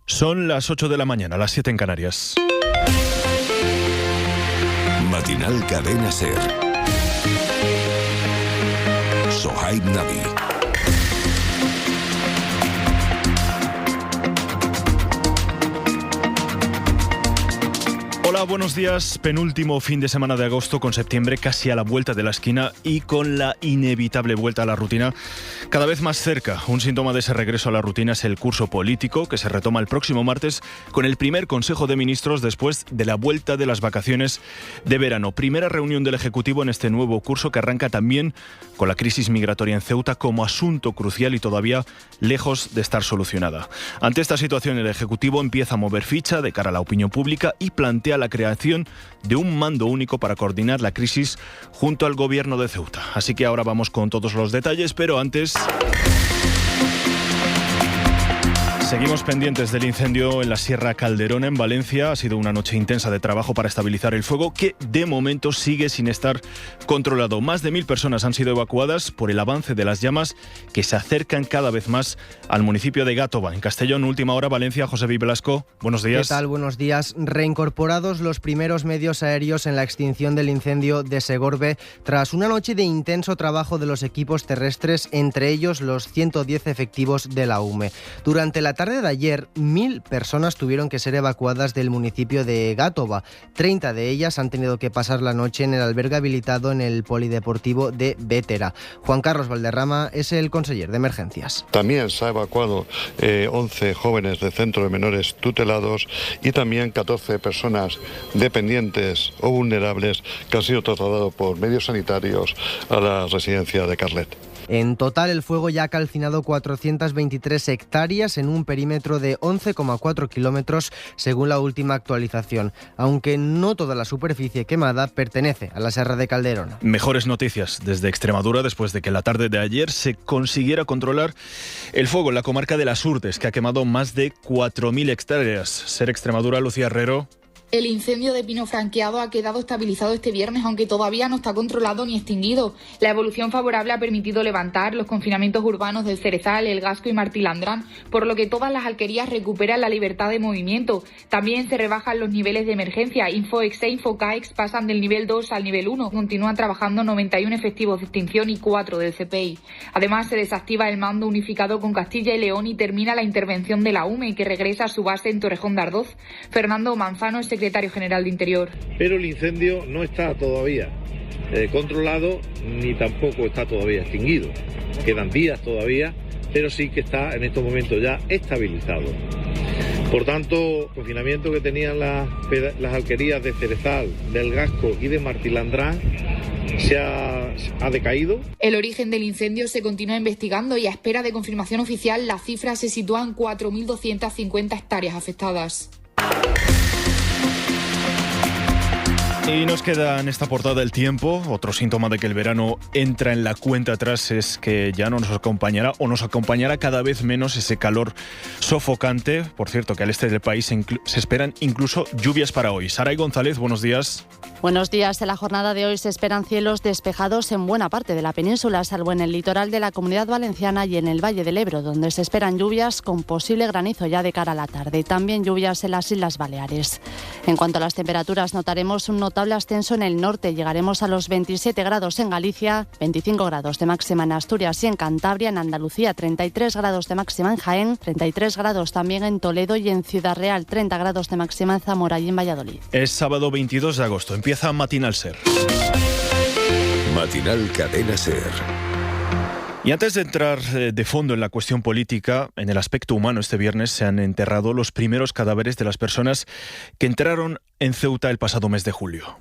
Son las 8 de la mañana, las 7 en Canarias. Matinal Cadena SER. Sohaib Nabi. Hola, buenos días. Penúltimo fin de semana de agosto, con septiembre casi a la vuelta de la esquina y con la inevitable vuelta a la rutina cada vez más cerca. Un síntoma de ese regreso a la rutina es el curso político, que se retoma el próximo martes con el primer Consejo de Ministros después de la vuelta de las vacaciones de verano. Primera reunión del Ejecutivo en este nuevo curso, que arranca también con la crisis migratoria en Ceuta como asunto crucial y todavía lejos de estar solucionada. Ante esta situación, el Ejecutivo empieza a mover ficha de cara a la opinión pública y plantea la creación de un mando único para coordinar la crisis junto al gobierno de Ceuta. Así que ahora vamos con todos los detalles, pero antes... Seguimos pendientes del incendio en la Sierra Calderona, en Valencia. Ha sido una noche intensa de trabajo para estabilizar el fuego, que de momento sigue sin estar controlado. Más de 1.000 personas han sido evacuadas por el avance de las llamas, que se acercan cada vez más al municipio de Gátova. En Castellón, última hora, Valencia. José Velasco, buenos días. ¿Qué tal? Buenos días. Reincorporados los primeros medios aéreos en la extinción del incendio de Segorbe, tras una noche de intenso trabajo de los equipos terrestres, entre ellos los 110 efectivos de la UME. Durante la tarde de ayer, 1.000 personas tuvieron que ser evacuadas del municipio de Gátova. 30 de ellas han tenido que pasar la noche en el albergue habilitado en el polideportivo de Bétera. Juan Carlos Valderrama es el conseller de emergencias. También se ha evacuado 11 jóvenes de centro de menores tutelados y también 14 personas dependientes o vulnerables que han sido trasladados por medios sanitarios a la residencia de Carlet. En total, el fuego ya ha calcinado 423 hectáreas en un perímetro de 11,4 kilómetros, según la última actualización, aunque no toda la superficie quemada pertenece a la Serra de Calderona. Mejores noticias desde Extremadura, después de que la tarde de ayer se consiguiera controlar el fuego en la comarca de Las Urdes, que ha quemado más de 4.000 hectáreas. SER Extremadura, Lucía Herrero. El incendio de pino franqueado ha quedado estabilizado este viernes, aunque todavía no está controlado ni extinguido. La evolución favorable ha permitido levantar los confinamientos urbanos del Cerezal, El Gasco y Martilandrán, por lo que todas las alquerías recuperan la libertad de movimiento. También se rebajan los niveles de emergencia. Infoex e Infocaex pasan del nivel 2 al nivel 1. Continúan trabajando 91 efectivos de extinción y 4 del CPI. Además, se desactiva el mando unificado con Castilla y León y termina la intervención de la UME, que regresa a su base en Torrejón de Ardoz. Fernando Manzano es secretario general de Interior. Pero el incendio no está todavía controlado ni tampoco está todavía extinguido. Quedan días todavía, pero sí que está en estos momentos ya estabilizado. Por tanto, el confinamiento que tenían las alquerías de Cerezal, del Gasco y de Martilandrán se ha decaído. El origen del incendio se continúa investigando y a espera de confirmación oficial, la cifra se sitúa en 4.250 hectáreas afectadas. Y nos queda en esta portada el tiempo. Otro síntoma de que el verano entra en la cuenta atrás es que ya no nos acompañará, o nos acompañará cada vez menos, ese calor sofocante. Por cierto, que al este del país se esperan incluso lluvias para hoy. Saray González, buenos días. Buenos días. En la jornada de hoy se esperan cielos despejados en buena parte de la península, salvo en el litoral de la Comunidad Valenciana y en el Valle del Ebro, donde se esperan lluvias con posible granizo ya de cara a la tarde. También lluvias en las Islas Baleares. En cuanto a las temperaturas, notaremos un notable ascenso en el norte. Llegaremos a los 27 grados en Galicia, 25 grados de máxima en Asturias y en Cantabria. En Andalucía, 33 grados de máxima en Jaén, 33 grados también en Toledo y en Ciudad Real, 30 grados de máxima en Zamora y en Valladolid. Es sábado 22 de agosto. Empieza Matinal SER. Matinal Cadena SER. Y antes de entrar de fondo en la cuestión política, en el aspecto humano, este viernes se han enterrado los primeros cadáveres de las personas que entraron en Ceuta el pasado mes de julio.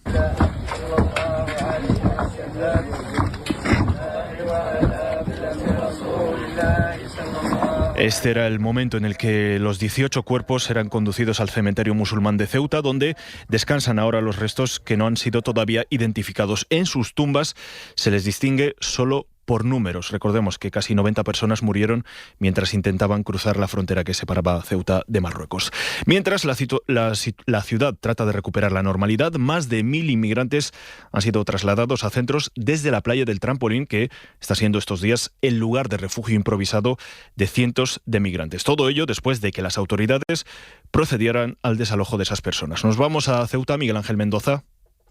Este era el momento en el que los 18 cuerpos eran conducidos al cementerio musulmán de Ceuta, donde descansan ahora los restos que no han sido todavía identificados. En sus tumbas se les distingue solo por números. Recordemos que casi 90 personas murieron mientras intentaban cruzar la frontera que separaba Ceuta de Marruecos. Mientras la ciudad trata de recuperar la normalidad, más de 1.000 inmigrantes han sido trasladados a centros desde la playa del Trampolín, que está siendo estos días el lugar de refugio improvisado de cientos de migrantes. Todo ello después de que las autoridades procedieran al desalojo de esas personas. Nos vamos a Ceuta, Miguel Ángel Mendoza.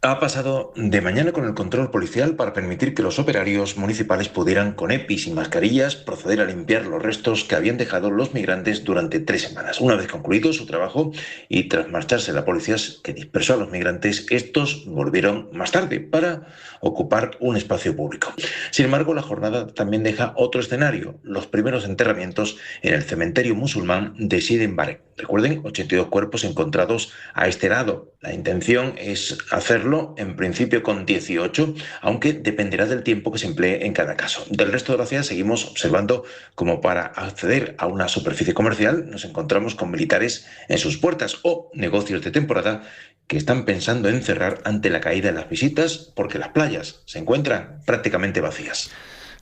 Ha pasado de mañana con el control policial para permitir que los operarios municipales pudieran, con EPIs y mascarillas, proceder a limpiar los restos que habían dejado los migrantes durante 3 semanas. Una vez concluido su trabajo y tras marcharse la policía que dispersó a los migrantes, estos volvieron más tarde para ocupar un espacio público. Sin embargo, la jornada también deja otro escenario: los primeros enterramientos en el cementerio musulmán de Sidi Barek. Recuerden, 82 cuerpos encontrados a este lado. La intención es hacerlo en principio con 18, aunque dependerá del tiempo que se emplee en cada caso. Del resto de la ciudad seguimos observando como para acceder a una superficie comercial nos encontramos con militares en sus puertas o negocios de temporada que están pensando en cerrar ante la caída de las visitas porque las playas se encuentran prácticamente vacías.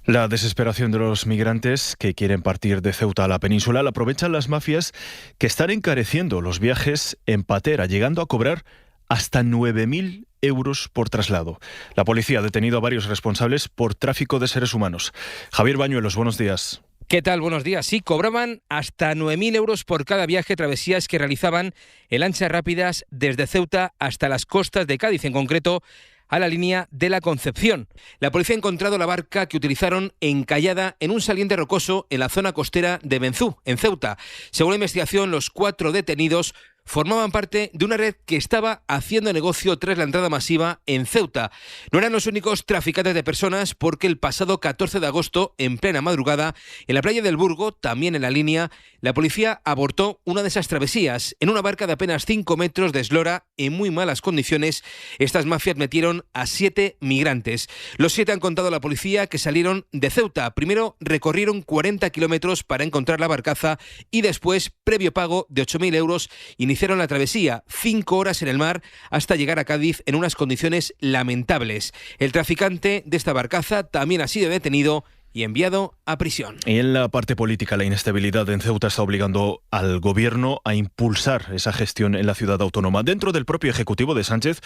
La desesperación de los migrantes que quieren partir de Ceuta a la península la aprovechan las mafias que están encareciendo los viajes en patera, llegando a cobrar hasta 9.000 euros por traslado. La policía ha detenido a varios responsables por tráfico de seres humanos. Javier Bañuelos, buenos días. ¿Qué tal? Buenos días. Sí, cobraban hasta 9.000 euros por cada viaje, travesías que realizaban en lanchas rápidas desde Ceuta hasta las costas de Cádiz, en concreto a la línea de la Concepción. La policía ha encontrado la barca que utilizaron encallada en un saliente rocoso en la zona costera de Benzú, en Ceuta. Según la investigación, los 4 detenidos formaban parte de una red que estaba haciendo negocio tras la entrada masiva en Ceuta. No eran los únicos traficantes de personas, porque el pasado 14 de agosto, en plena madrugada, en la playa del Burgo, también en la línea, la policía abortó una de esas travesías. En una barca de apenas 5 metros de eslora, en muy malas condiciones, estas mafias metieron a 7 migrantes. Los 7 han contado a la policía que salieron de Ceuta. Primero recorrieron 40 kilómetros para encontrar la barcaza y después, previo pago de 8.000 euros, iniciaron la travesía, 5 horas en el mar hasta llegar a Cádiz en unas condiciones lamentables. El traficante de esta barcaza también ha sido detenido y enviado a prisión. Y en la parte política, la inestabilidad en Ceuta está obligando al gobierno a impulsar esa gestión en la ciudad autónoma. Dentro del propio ejecutivo de Sánchez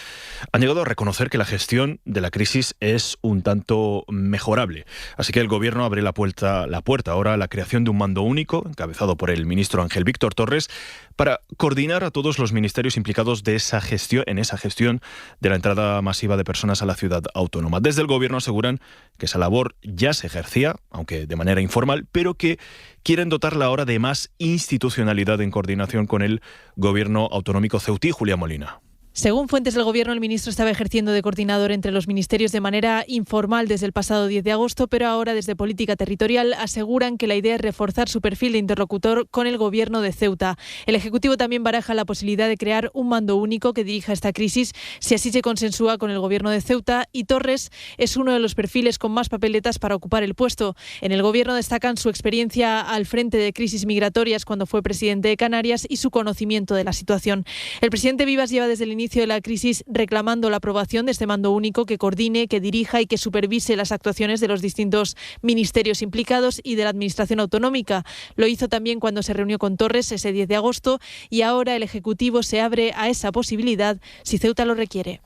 han llegado a reconocer que la gestión de la crisis es un tanto mejorable. Así que el gobierno abre la puerta ahora a la creación de un mando único, encabezado por el ministro Ángel Víctor Torres, para coordinar a todos los ministerios implicados en esa gestión de la entrada masiva de personas a la ciudad autónoma. Desde el gobierno aseguran que esa labor ya se ejercía, aunque de manera informal, pero que quieren dotarla ahora de más institucionalidad en coordinación con el gobierno autonómico ceutí. Julia Molina. Según fuentes del Gobierno, el ministro estaba ejerciendo de coordinador entre los ministerios de manera informal desde el pasado 10 de agosto, pero ahora desde Política Territorial aseguran que la idea es reforzar su perfil de interlocutor con el Gobierno de Ceuta. El Ejecutivo también baraja la posibilidad de crear un mando único que dirija esta crisis, si así se consensúa con el Gobierno de Ceuta, y Torres es uno de los perfiles con más papeletas para ocupar el puesto. En el Gobierno destacan su experiencia al frente de crisis migratorias cuando fue presidente de Canarias y su conocimiento de la situación. El presidente Vivas lleva desde el inicio de la crisis reclamando la aprobación de este mando único que coordine, que dirija y que supervise las actuaciones de los distintos ministerios implicados y de la Administración autonómica. Lo hizo también cuando se reunió con Torres ese 10 de agosto y ahora el Ejecutivo se abre a esa posibilidad si Ceuta lo requiere.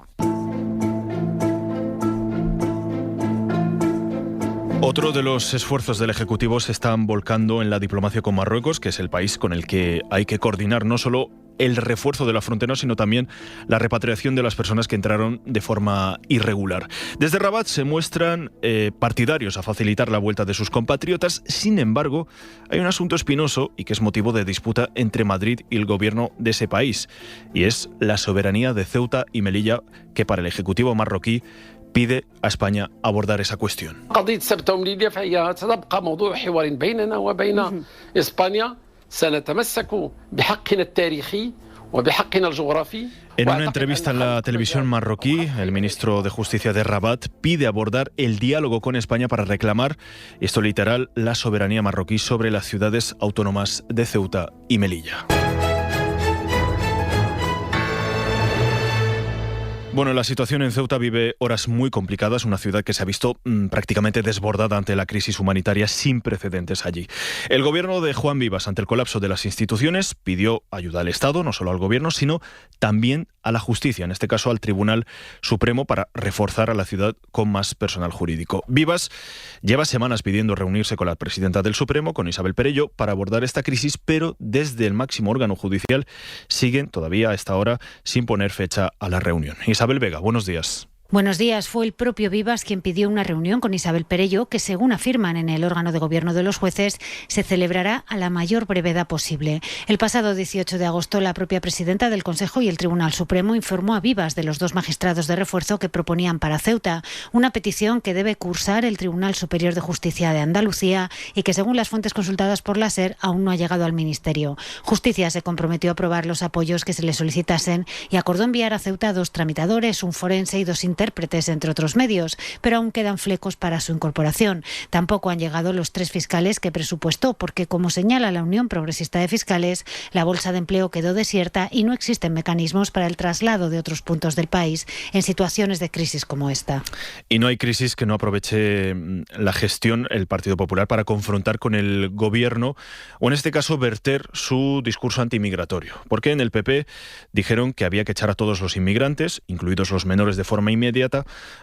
Otro de los esfuerzos del Ejecutivo se están volcando en la diplomacia con Marruecos, que es el país con el que hay que coordinar no solo el refuerzo de la frontera, sino también la repatriación de las personas que entraron de forma irregular. Desde Rabat se muestran partidarios a facilitar la vuelta de sus compatriotas. Sin embargo, hay un asunto espinoso y que es motivo de disputa entre Madrid y el gobierno de ese país, y es la soberanía de Ceuta y Melilla, que para el Ejecutivo marroquí pide a España abordar esa cuestión. En una entrevista en la televisión marroquí, el ministro de Justicia de Rabat pide abordar el diálogo con España para reclamar, esto literal, la soberanía marroquí sobre las ciudades autónomas de Ceuta y Melilla. Bueno, la situación en Ceuta vive horas muy complicadas, una ciudad que se ha visto prácticamente desbordada ante la crisis humanitaria sin precedentes allí. El gobierno de Juan Vivas, ante el colapso de las instituciones, pidió ayuda al Estado, no solo al gobierno, sino también a la justicia, en este caso al Tribunal Supremo, para reforzar a la ciudad con más personal jurídico. Vivas lleva semanas pidiendo reunirse con la presidenta del Supremo, con Isabel Perello, para abordar esta crisis, pero desde el máximo órgano judicial siguen todavía a esta hora sin poner fecha a la reunión. Isabel Vega, buenos días. Buenos días. Fue el propio Vivas quien pidió una reunión con Isabel Perello, que según afirman en el órgano de gobierno de los jueces, se celebrará a la mayor brevedad posible. El pasado 18 de agosto, la propia presidenta del Consejo y el Tribunal Supremo informó a Vivas de los 2 magistrados de refuerzo que proponían para Ceuta, una petición que debe cursar el Tribunal Superior de Justicia de Andalucía y que, según las fuentes consultadas por la SER, aún no ha llegado al Ministerio. Justicia se comprometió a aprobar los apoyos que se le solicitasen y acordó enviar a Ceuta 2 tramitadores, un forense y 2 intérpretes, entre otros medios, pero aún quedan flecos para su incorporación. Tampoco han llegado los 3 fiscales que presupuestó, porque, como señala la Unión Progresista de Fiscales, la bolsa de empleo quedó desierta y no existen mecanismos para el traslado de otros puntos del país en situaciones de crisis como esta. Y no hay crisis que no aproveche la gestión, el Partido Popular, para confrontar con el gobierno, o en este caso verter su discurso antimigratorio. Porque en el PP dijeron que había que echar a todos los inmigrantes, incluidos los menores, de forma inmediata,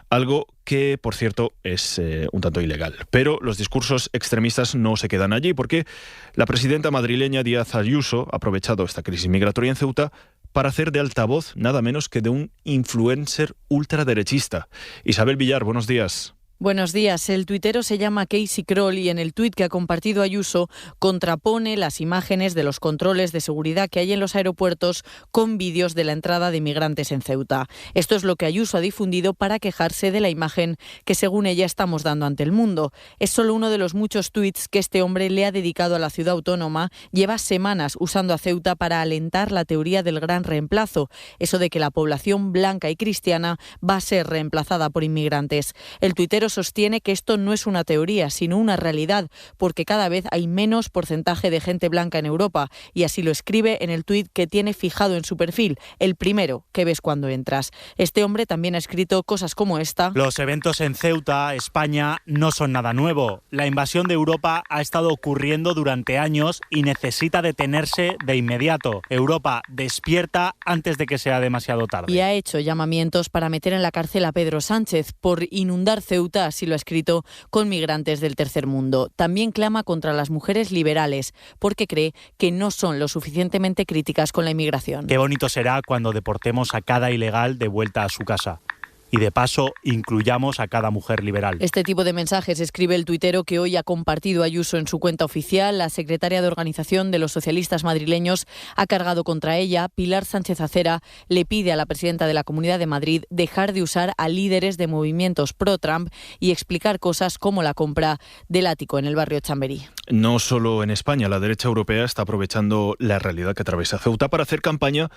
algo que, por cierto, es un tanto ilegal. Pero los discursos extremistas no se quedan allí, porque la presidenta madrileña Díaz Ayuso ha aprovechado esta crisis migratoria en Ceuta para hacer de altavoz nada menos que de un influencer ultraderechista. Isabel Villar, buenos días. Buenos días. El tuitero se llama Casey Kroll y en el tuit que ha compartido Ayuso contrapone las imágenes de los controles de seguridad que hay en los aeropuertos con vídeos de la entrada de inmigrantes en Ceuta. Esto es lo que Ayuso ha difundido para quejarse de la imagen que, según ella, estamos dando ante el mundo. Es solo uno de los muchos tuits que este hombre le ha dedicado a la ciudad autónoma. Lleva semanas usando a Ceuta para alentar la teoría del gran reemplazo, eso de que la población blanca y cristiana va a ser reemplazada por inmigrantes. El tuitero sostiene que esto no es una teoría, sino una realidad, porque cada vez hay menos porcentaje de gente blanca en Europa, y así lo escribe en el tuit que tiene fijado en su perfil, el primero que ves cuando entras. Este hombre también ha escrito cosas como esta. Los eventos en Ceuta, España, no son nada nuevo. La invasión de Europa ha estado ocurriendo durante años y necesita detenerse de inmediato. Europa despierta antes de que sea demasiado tarde. Y ha hecho llamamientos para meter en la cárcel a Pedro Sánchez por inundar Ceuta, así lo ha escrito, con migrantes del tercer mundo. También clama contra las mujeres liberales, porque cree que no son lo suficientemente críticas con la inmigración. Qué bonito será cuando deportemos a cada ilegal de vuelta a su casa. Y de paso, incluyamos a cada mujer liberal. Este tipo de mensajes escribe el tuitero que hoy ha compartido Ayuso en su cuenta oficial. La secretaria de organización de los socialistas madrileños ha cargado contra ella. Pilar Sánchez Acera le pide a la presidenta de la Comunidad de Madrid dejar de usar a líderes de movimientos pro-Trump y explicar cosas como la compra del ático en el barrio Chamberí. No solo en España, la derecha europea está aprovechando la realidad que atraviesa Ceuta para hacer campaña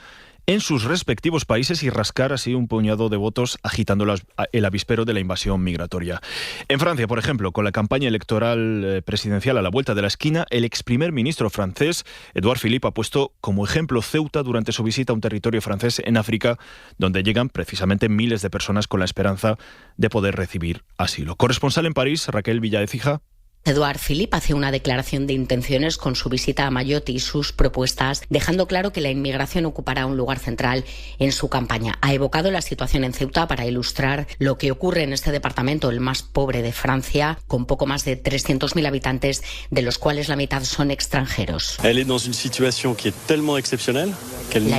en sus respectivos países y rascar así un puñado de votos agitando el avispero de la invasión migratoria. En Francia, por ejemplo, con la campaña electoral presidencial a la vuelta de la esquina, el ex primer ministro francés, Édouard Philippe, ha puesto como ejemplo Ceuta durante su visita a un territorio francés en África, donde llegan precisamente miles de personas con la esperanza de poder recibir asilo. Corresponsal en París, Raquel Villaécija. Édouard Philippe hace una declaración de intenciones con su visita a Mayotte y sus propuestas, dejando claro que la inmigración ocupará un lugar central en su campaña. Ha evocado la situación en Ceuta para ilustrar lo que ocurre en este departamento, el más pobre de Francia, con poco más de 300.000 habitantes, de los cuales la mitad son extranjeros. La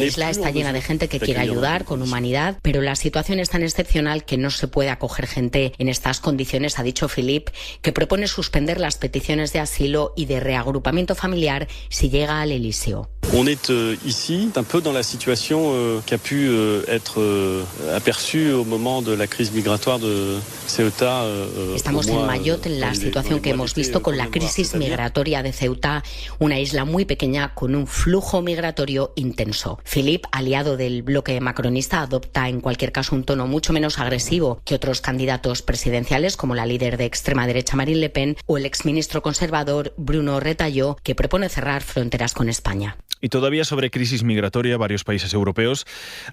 isla está llena de gente que quiere ayudar con humanidad, pero la situación es tan excepcional que no se puede acoger gente en estas condiciones, ha dicho Philippe, que propone suspender las peticiones de asilo y de reagrupamiento familiar si llega al Elíseo. On est ici un peu dans la situation qui a pu être aperçue au moment de la crise migratoire de Ceuta. Estamos en Mayotte, en la situación que hemos visto con la crisis migratoria de Ceuta, una isla muy pequeña con un flujo migratorio intenso. peligroso. Philippe, aliado del bloque macronista, adopta en cualquier caso un tono mucho menos agresivo que otros candidatos presidenciales, como la líder de extrema derecha Marine Le Pen o el exministro conservador Bruno Retailleau, que propone cerrar fronteras con España. Y todavía sobre crisis migratoria, varios países europeos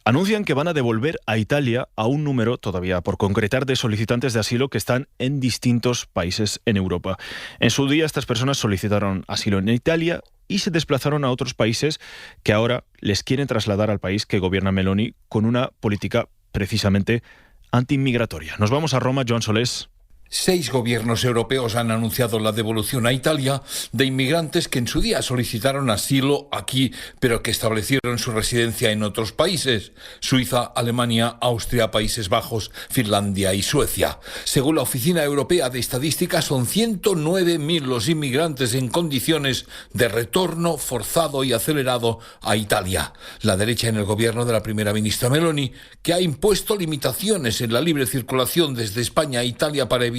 anuncian que van a devolver a Italia a un número todavía por concretar de solicitantes de asilo que están en distintos países en Europa. En su día, estas personas solicitaron asilo en Italia y se desplazaron a otros países que ahora les quieren trasladar al país que gobierna Meloni con una política precisamente antiinmigratoria. Nos vamos a Roma, Joan Solés. 6 gobiernos europeos han anunciado la devolución a Italia de inmigrantes que en su día solicitaron asilo aquí, pero que establecieron su residencia en otros países: Suiza, Alemania, Austria, Países Bajos, Finlandia y Suecia. Según la Oficina Europea de Estadística, son 109.000 los inmigrantes en condiciones de retorno forzado y acelerado a Italia. La derecha en el gobierno de la primera ministra Meloni, que ha impuesto limitaciones en la libre circulación desde España a Italia para evitar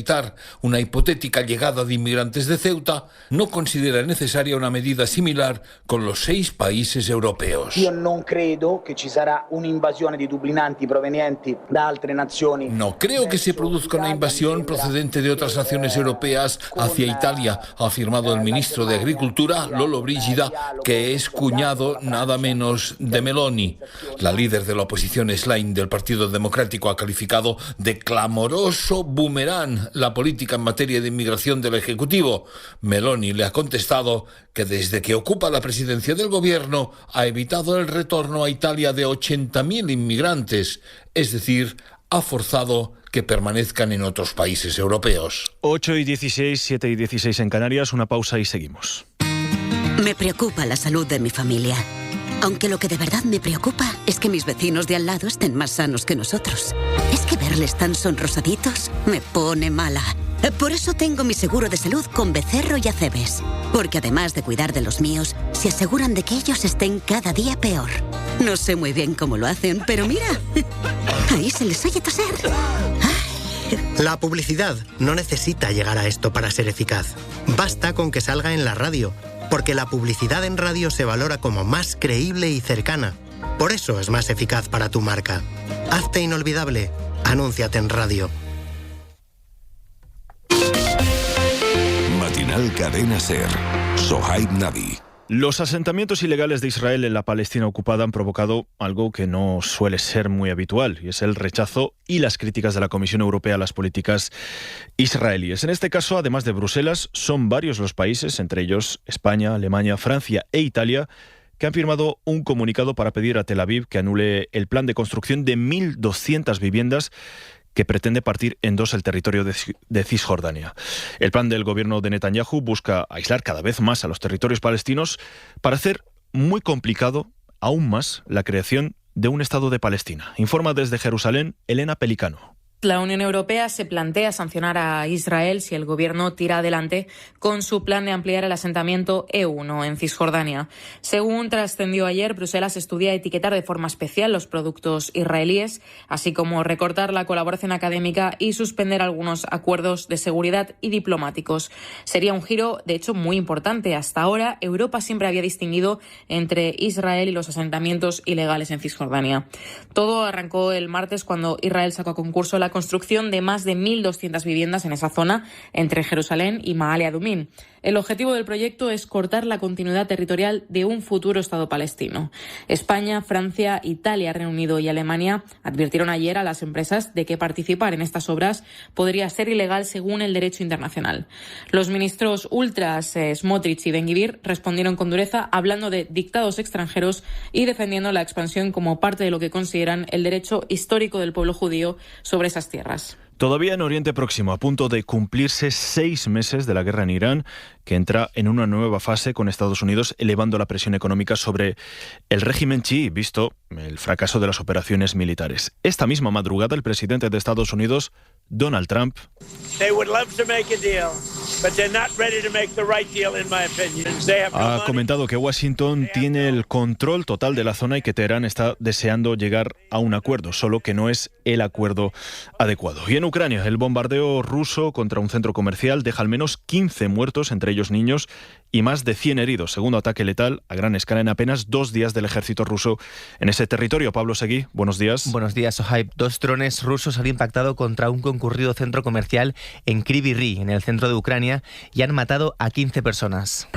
una hipotética llegada de inmigrantes de Ceuta, no considera necesaria una medida similar con los 6 países europeos. Io non credo che ci sarà un'invasione di dublinanti provenienti da altre nazioni. No creo que se produzca una invasión procedente de otras naciones europeas hacia Italia, ha afirmado el ministro de Agricultura, Lollo Brigida, que es cuñado nada menos de Meloni. La líder de la oposición Schlein del Partido Democrático ha calificado de clamoroso boomerang la política en materia de inmigración del Ejecutivo. Meloni le ha contestado que desde que ocupa la presidencia del gobierno ha evitado el retorno a Italia de 80.000 inmigrantes, es decir, ha forzado que permanezcan en otros países europeos. 8:16, 7:16 en Canarias, una pausa y seguimos. Me preocupa la salud de mi familia. Aunque lo que de verdad me preocupa es que mis vecinos de al lado estén más sanos que nosotros. Es que verles tan sonrosaditos me pone mala. Por eso tengo mi seguro de salud con Becerro y Acebes. Porque además de cuidar de los míos, se aseguran de que ellos estén cada día peor. No sé muy bien cómo lo hacen, pero mira, ahí se les oye toser. La publicidad no necesita llegar a esto para ser eficaz. Basta con que salga en la radio, porque la publicidad en radio se valora como más creíble y cercana. Por eso es más eficaz para tu marca. Hazte inolvidable. Anúnciate en radio. Matinal Cadena SER. Sohaib Navi. Los asentamientos ilegales de Israel en la Palestina ocupada han provocado algo que no suele ser muy habitual, y es el rechazo y las críticas de la Comisión Europea a las políticas israelíes. En este caso, además de Bruselas, son varios los países, entre ellos España, Alemania, Francia e Italia, que han firmado un comunicado para pedir a Tel Aviv que anule el plan de construcción de 1.200 viviendas que pretende partir en dos el territorio de Cisjordania. El plan del gobierno de Netanyahu busca aislar cada vez más a los territorios palestinos para hacer muy complicado aún más la creación de un Estado de Palestina. Informa desde Jerusalén Elena Pelicano. La Unión Europea se plantea sancionar a Israel si el gobierno tira adelante con su plan de ampliar el asentamiento E1 en Cisjordania. Según trascendió ayer, Bruselas estudia etiquetar de forma especial los productos israelíes, así como recortar la colaboración académica y suspender algunos acuerdos de seguridad y diplomáticos. Sería un giro, de hecho, muy importante. Hasta ahora, Europa siempre había distinguido entre Israel y los asentamientos ilegales en Cisjordania. Todo arrancó el martes cuando Israel sacó a concurso la construcción de más de 1.200 viviendas en esa zona, entre Jerusalén y Maale Adumim. El objetivo del proyecto es cortar la continuidad territorial de un futuro Estado palestino. España, Francia, Italia, Reino Unido y Alemania advirtieron ayer a las empresas de que participar en estas obras podría ser ilegal según el derecho internacional. Los ministros ultras Smotrich y Ben-Gvir respondieron con dureza, hablando de dictados extranjeros y defendiendo la expansión como parte de lo que consideran el derecho histórico del pueblo judío sobre esas tierras. Todavía en Oriente Próximo, a punto de cumplirse 6 meses de la guerra en Irán, que entra en una nueva fase con Estados Unidos elevando la presión económica sobre el régimen chií, visto el fracaso de las operaciones militares. Esta misma madrugada, el presidente de Estados Unidos, Donald Trump ha comentado que Washington tiene el control total de la zona y que Teherán está deseando llegar a un acuerdo, solo que no es el acuerdo adecuado. Y en Ucrania, el bombardeo ruso contra un centro comercial deja al menos 15 muertos, entre ellos niños, y más de 100 heridos. Segundo ataque letal a gran escala en apenas 2 días del ejército ruso en ese territorio. Pablo Seguí, buenos días. Buenos días, Sohaib. 2 drones rusos han impactado contra un concurrido centro comercial en Kryvyi Rih, en el centro de Ucrania, y han matado a 15 personas.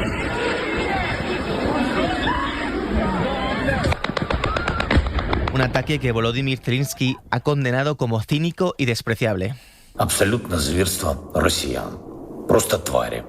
Un ataque que Volodymyr Zelensky ha condenado como cínico y despreciable. Абсолютно звірство росіян. Просто тварі.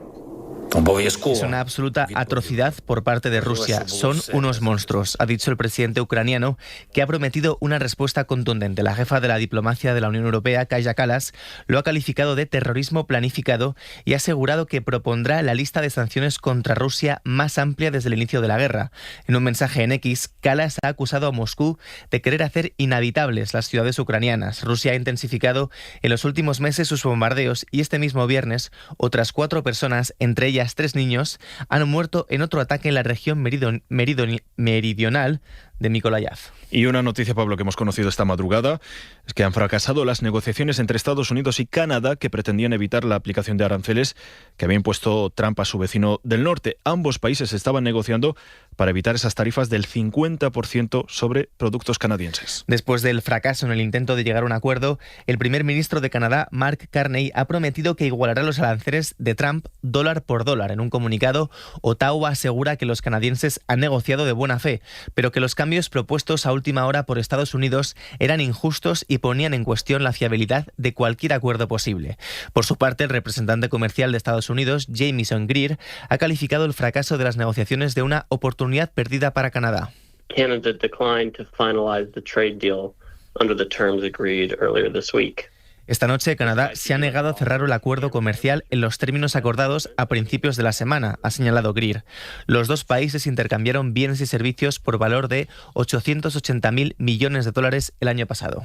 Es una absoluta atrocidad por parte de Rusia. Son unos monstruos, ha dicho el presidente ucraniano, que ha prometido una respuesta contundente. La jefa de la diplomacia de la Unión Europea, Kaja Kallas, lo ha calificado de terrorismo planificado y ha asegurado que propondrá la lista de sanciones contra Rusia más amplia desde el inicio de la guerra. En un mensaje en X, Kallas ha acusado a Moscú de querer hacer inhabitables las ciudades ucranianas. Rusia ha intensificado en los últimos meses sus bombardeos y este mismo viernes otras 4 personas, entre ellas 3 niños, han muerto en otro ataque en la región meridional de Mykolaiv. Y una noticia, Pablo, que hemos conocido esta madrugada, es que han fracasado las negociaciones entre Estados Unidos y Canadá que pretendían evitar la aplicación de aranceles que había impuesto Trump a su vecino del norte. Ambos países estaban negociando para evitar esas tarifas del 50% sobre productos canadienses. Después del fracaso en el intento de llegar a un acuerdo, el primer ministro de Canadá, Mark Carney, ha prometido que igualará los aranceles de Trump dólar por dólar. En un comunicado, Ottawa asegura que los canadienses han negociado de buena fe, pero que los cambios propuestos a última hora por Estados Unidos eran injustos y ponían en cuestión la fiabilidad de cualquier acuerdo posible. Por su parte, el representante comercial de Estados Unidos, Jamieson Greer, ha calificado el fracaso de las negociaciones de una oportunidad perdida para Canadá. Canada declined to finalize the trade deal under the terms agreed earlier this week. Esta noche, Canadá se ha negado a cerrar el acuerdo comercial en los términos acordados a principios de la semana, ha señalado Greer. Los 2 países intercambiaron bienes y servicios por valor de 880.000 millones de dólares el año pasado.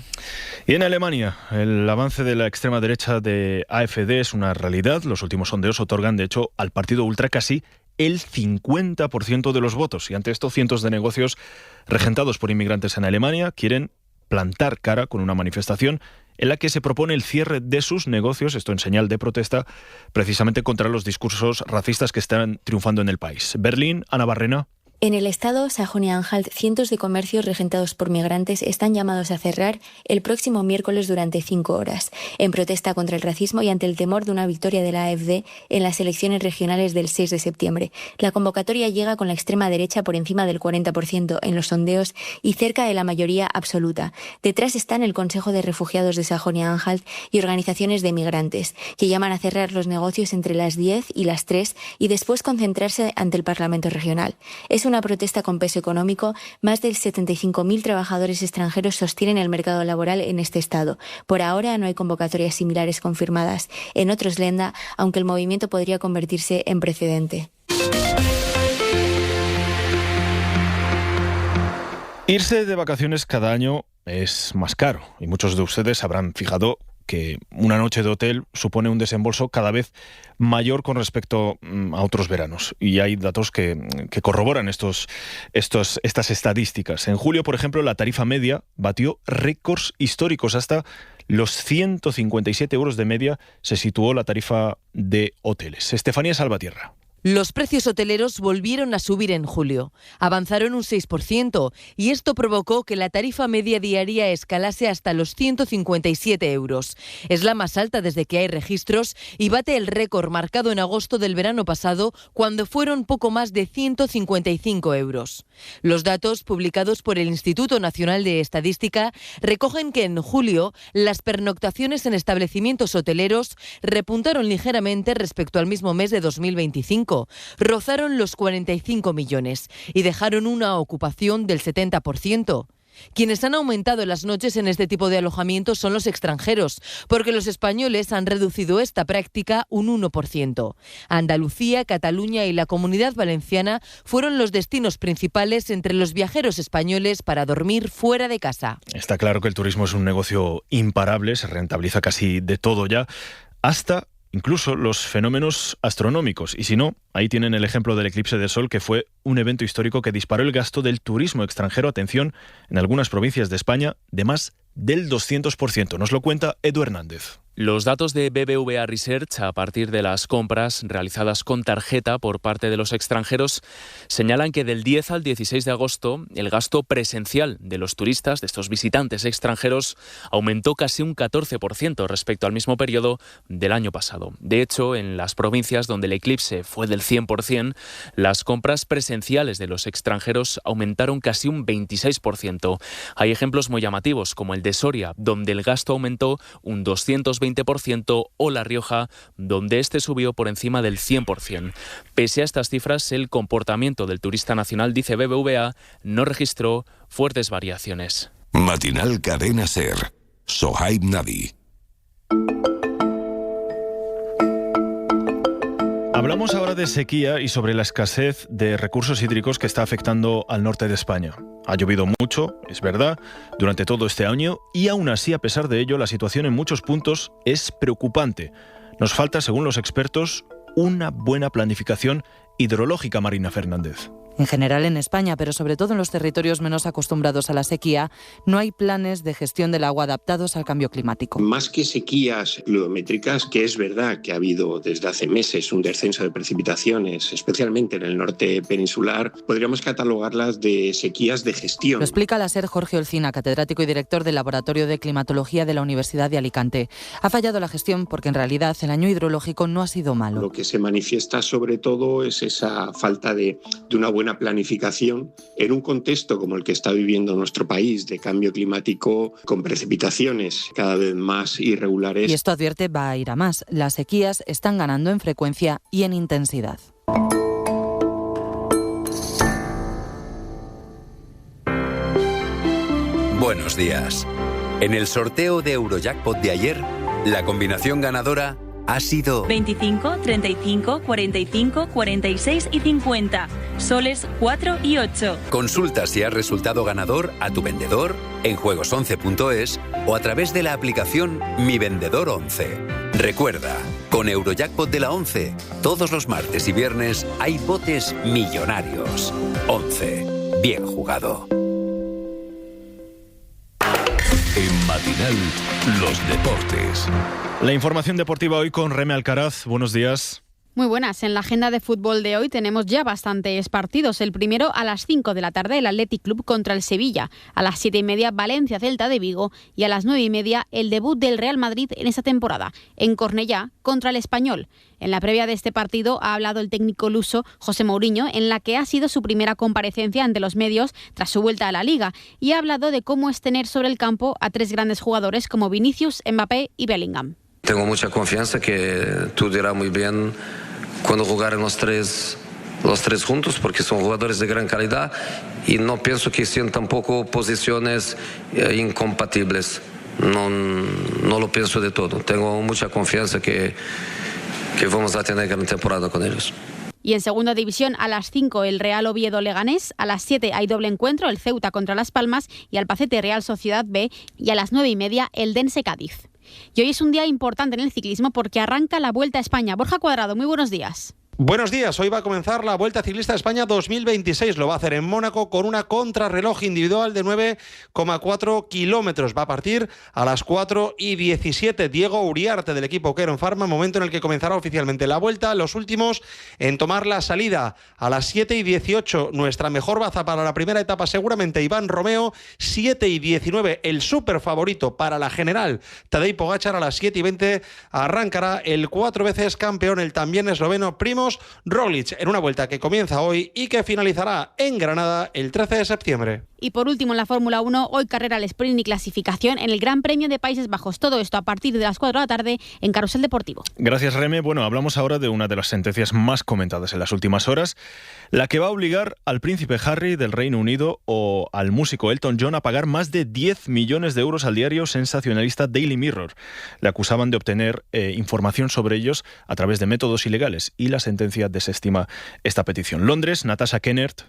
Y en Alemania, el avance de la extrema derecha de AfD es una realidad. Los últimos sondeos otorgan, de hecho, al partido ultra casi el 50% de los votos. Y ante esto, cientos de negocios regentados por inmigrantes en Alemania quieren plantar cara con una manifestación en la que se propone el cierre de sus negocios, esto en señal de protesta, precisamente contra los discursos racistas que están triunfando en el país. Berlín, Ana Barrena. En el estado Sajonia-Anhalt, cientos de comercios regentados por migrantes están llamados a cerrar el próximo miércoles durante 5 horas, en protesta contra el racismo y ante el temor de una victoria de la AfD en las elecciones regionales del 6 de septiembre. La convocatoria llega con la extrema derecha por encima del 40% en los sondeos y cerca de la mayoría absoluta. Detrás están el Consejo de Refugiados de Sajonia-Anhalt y organizaciones de migrantes, que llaman a cerrar los negocios entre las 10 y las 3 y después concentrarse ante el Parlamento regional. Es una protesta con peso económico. Más de 75.000 trabajadores extranjeros sostienen el mercado laboral en este estado. Por ahora no hay convocatorias similares confirmadas en otros Länder, aunque el movimiento podría convertirse en precedente. Irse de vacaciones cada año es más caro y muchos de ustedes habrán fijado que una noche de hotel supone un desembolso cada vez mayor con respecto a otros veranos. Y hay datos que corroboran estas estadísticas. En julio, por ejemplo, la tarifa media batió récords históricos. Hasta los 157 euros de media se situó la tarifa de hoteles. Estefanía Salvatierra. Los precios hoteleros volvieron a subir en julio. Avanzaron un 6% y esto provocó que la tarifa media diaria escalase hasta los 157 euros. Es la más alta desde que hay registros y bate el récord marcado en agosto del verano pasado, cuando fueron poco más de 155 euros. Los datos publicados por el Instituto Nacional de Estadística recogen que en julio las pernoctaciones en establecimientos hoteleros repuntaron ligeramente respecto al mismo mes de 2025. Rozaron los 45 millones y dejaron una ocupación del 70%. Quienes han aumentado las noches en este tipo de alojamientos son los extranjeros, porque los españoles han reducido esta práctica un 1%. Andalucía, Cataluña y la Comunidad Valenciana fueron los destinos principales entre los viajeros españoles para dormir fuera de casa. Está claro que el turismo es un negocio imparable, se rentabiliza casi de todo ya, hasta incluso los fenómenos astronómicos. Y si no, ahí tienen el ejemplo del eclipse de sol, que fue un evento histórico que disparó el gasto del turismo extranjero, atención, en algunas provincias de España, de más del 200%. Nos lo cuenta Edu Hernández. Los datos de BBVA Research, a partir de las compras realizadas con tarjeta por parte de los extranjeros, señalan que del 10 al 16 de agosto el gasto presencial de los turistas, de estos visitantes extranjeros, aumentó casi un 14% respecto al mismo periodo del año pasado. De hecho, en las provincias donde el eclipse fue del 100%, las compras presenciales de los extranjeros aumentaron casi un 26%. Hay ejemplos muy llamativos, como el de Soria, donde el gasto aumentó un 220%, o La Rioja, donde este subió por encima del 100%. Pese a estas cifras, el comportamiento del turista nacional, dice BBVA, no registró fuertes variaciones. Matinal Cadena SER. Sohaib Nabi. Hablamos ahora de sequía y sobre la escasez de recursos hídricos que está afectando al norte de España. Ha llovido mucho, es verdad, durante todo este año y aún así, a pesar de ello, la situación en muchos puntos es preocupante. Nos falta, según los expertos, una buena planificación hidrológica, Marina Fernández. En general en España, pero sobre todo en los territorios menos acostumbrados a la sequía, no hay planes de gestión del agua adaptados al cambio climático. Más que sequías pluviométricas, que es verdad que ha habido desde hace meses un descenso de precipitaciones, especialmente en el norte peninsular, podríamos catalogarlas de sequías de gestión. Lo explica al SER Jorge Olcina, catedrático y director del Laboratorio de Climatología de la Universidad de Alicante. Ha fallado la gestión porque en realidad el año hidrológico no ha sido malo. Lo que se manifiesta sobre todo es esa falta de una buena planificación en un contexto como el que está viviendo nuestro país, de cambio climático con precipitaciones cada vez más irregulares. Y esto, advierte, va a ir a más. Las sequías están ganando en frecuencia y en intensidad. Buenos días. En el sorteo de Eurojackpot de ayer, la combinación ganadora ha sido 25, 35, 45, 46 y 50. Soles 4 y 8. Consulta si has resultado ganador a tu vendedor en juegos11.es o a través de la aplicación Mi Vendedor 11. Recuerda, con Eurojackpot de la 11, todos los martes y viernes hay botes millonarios. 11. Bien jugado. En Matinal, los deportes. La información deportiva hoy con Reme Alcaraz. Buenos días. Muy buenas. En la agenda de fútbol de hoy tenemos ya bastantes partidos. El primero a las 5 de la tarde, el Athletic Club contra el Sevilla. A las 7:30, Valencia Celta de Vigo. Y a las 9:30, el debut del Real Madrid en esta temporada, en Cornellá contra el Español. En la previa de este partido ha hablado el técnico luso José Mourinho, en la que ha sido su primera comparecencia ante los medios tras su vuelta a la Liga, y ha hablado de cómo es tener sobre el campo a tres grandes jugadores como Vinicius, Mbappé y Bellingham. Tengo mucha confianza que tú dirás muy bien cuando jugaron los tres juntos, porque son jugadores de gran calidad y no pienso que sean tampoco posiciones incompatibles. No lo pienso de todo. Tengo mucha confianza que vamos a tener gran temporada con ellos. Y en segunda división, a las 5 el Real Oviedo Leganés, a las 7 hay doble encuentro, el Ceuta contra Las Palmas y Albacete Real Sociedad B, y a las 9:30 el Dense Cádiz. Y hoy es un día importante en el ciclismo porque arranca la Vuelta a España. Borja Cuadrado, muy buenos días. Buenos días, hoy va a comenzar la Vuelta Ciclista a España 2026. Lo va a hacer en Mónaco con una contrarreloj individual de 9,4 kilómetros. Va a partir a las 4:17. Diego Uriarte, del equipo Queron Pharma, momento en el que comenzará oficialmente la Vuelta. Los últimos en tomar la salida a las 7:18. Nuestra mejor baza para la primera etapa seguramente Iván Romeo. 7:19 el súper favorito para la general Tadej Pogačar. A las 7:20 arrancará el 4 veces campeón, el también esloveno Primož Primož Roglič, en una vuelta que comienza hoy y que finalizará en Granada el 13 de septiembre. Y por último, en la Fórmula 1, hoy carrera al sprint y clasificación en el Gran Premio de Países Bajos. Todo esto a partir de las 4 de la tarde en Carrusel Deportivo. Gracias, Reme. Bueno, hablamos ahora de una de las sentencias más comentadas en las últimas horas, la que va a obligar al príncipe Harry del Reino Unido o al músico Elton John a pagar más de 10 millones de euros al diario sensacionalista Daily Mirror. Le acusaban de obtener información sobre ellos a través de métodos ilegales y la sentencia desestima esta petición. Londres, Natasha Kennert.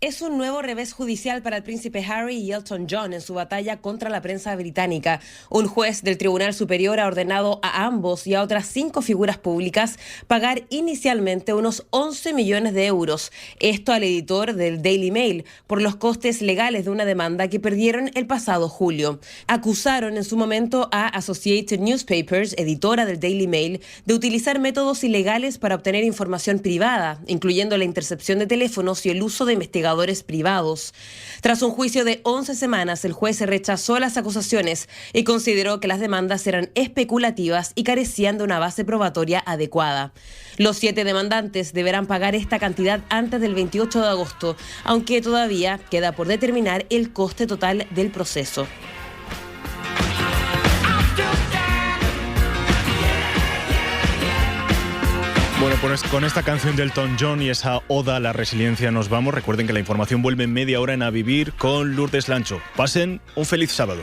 Es un nuevo revés judicial para el príncipe Harry y Elton John en su batalla contra la prensa británica. Un juez del Tribunal Superior ha ordenado a ambos y a otras 5 figuras públicas pagar inicialmente unos 11 millones de euros. Esto al editor del Daily Mail por los costes legales de una demanda que perdieron el pasado julio. Acusaron en su momento a Associated Newspapers, editora del Daily Mail, de utilizar métodos ilegales para obtener información privada, incluyendo la intercepción de teléfonos y el uso de investigadores privados. Tras un juicio de 11 semanas, el juez rechazó las acusaciones y consideró que las demandas eran especulativas y carecían de una base probatoria adecuada. Los 7 demandantes deberán pagar esta cantidad antes del 28 de agosto, aunque todavía queda por determinar el coste total del proceso. Bueno, pues con esta canción de Elton John y esa oda a la resiliencia nos vamos. Recuerden que la información vuelve en media hora en A Vivir con Lourdes Lancho. Pasen un feliz sábado.